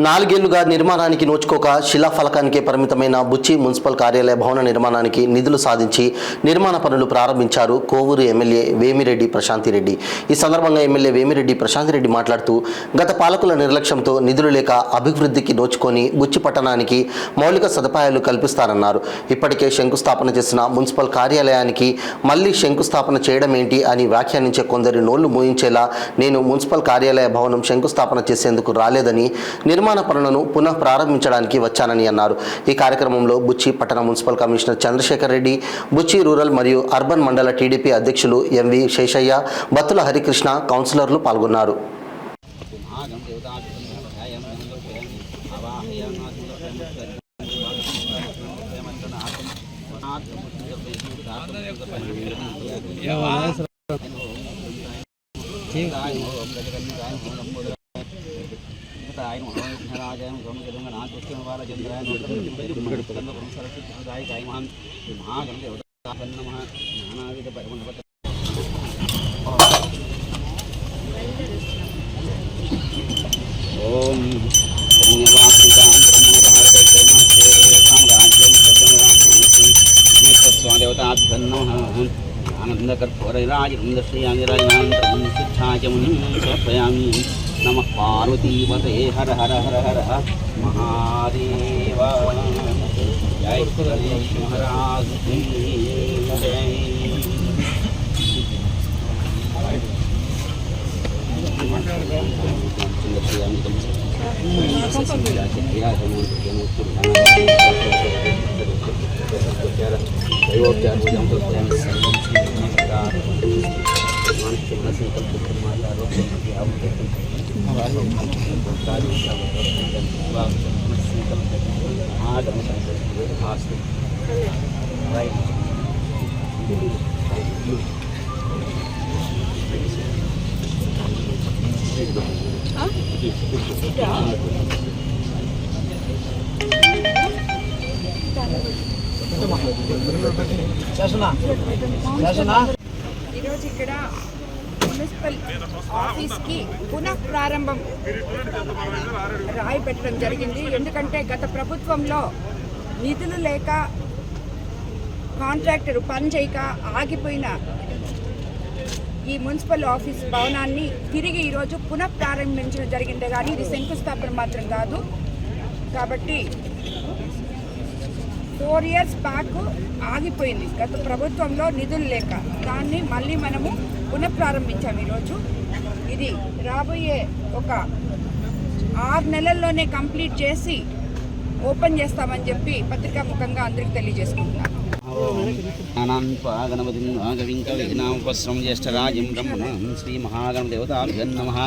నాలుగేళ్లుగా నిర్మాణానికి నోచుకోక శిలాఫలకానికే పరిమితమైన బుచ్చి మున్సిపల్ కార్యాలయ భవన నిర్మాణానికి నిధులు సాధించి నిర్మాణ పనులు ప్రారంభించారు కోవూరు ఎమ్మెల్యే వేమిరెడ్డి ప్రశాంతిరెడ్డి. ఈ సందర్భంగా ఎమ్మెల్యే వేమిరెడ్డి ప్రశాంతిరెడ్డి మాట్లాడుతూ గత పాలకుల నిర్లక్ష్యంతో నిధులు లేక అభివృద్ధికి నోచుకొని బుచ్చి పట్టణానికి మౌలిక సదుపాయాలు కల్పిస్తారన్నారు. ఇప్పటికే శంకుస్థాపన చేసిన మున్సిపల్ కార్యాలయానికి మళ్లీ శంకుస్థాపన చేయడం ఏంటి అని వ్యాఖ్యానించే కొందరి నోళ్లు మూయించేలా నేను మున్సిపల్ కార్యాలయ భవనం శంకుస్థాపన చేసేందుకు రాలేదని, నిర్మాణ పనులను పునః ప్రారంభించడానికి వచ్చానని అన్నారు. ఈ కార్యక్రమంలో బుచ్చి పట్టణ మున్సిపల్ కమిషనర్ చంద్రశేఖర్ రెడ్డి, బుచ్చి రూరల్ మరియు అర్బన్ మండల టీడీపీ అధ్యక్షులు ఎంవి శేషయ్య, బత్తుల హరికృష్ణ, కౌన్సిలర్లు పాల్గొన్నారు. नमः पार्वतीपते हर हर हर हर महादेव जय गणेश महाराज की जय। ఈరోజు ఇక్కడ మున్సిపల్ ఆఫీస్కి పునః ప్రారంభం రాయి పెట్టడం జరిగింది. ఎందుకంటే గత ప్రభుత్వంలో నిధులు లేక కాంట్రాక్టర్ పని చేయక ఆగిపోయిన ఈ మున్సిపల్ ఆఫీస్ భవనాన్ని తిరిగి ఈరోజు పునః ప్రారంభించడం జరిగిందే కానీ ఇది శంకుస్థాపన మాత్రం కాదు. కాబట్టి 4 years బ్యాక్ ఆగిపోయింది గత ప్రభుత్వంలో నిధులు లేక. దాన్ని మళ్ళీ మనము పునఃప్రారంభించాము ఈరోజు. ఇది రాబోయే ఒక 6 నెలల్లోనే కంప్లీట్ చేసి ఓపెన్ చేస్తామని చెప్పి పత్రికాముఖంగా అందరికీ తెలియజేసుకుంటున్నాను. జ్యేష్ఠరాజం బ్రహ్మణం శ్రీ మహాగణదేవతాభ్యో నమః.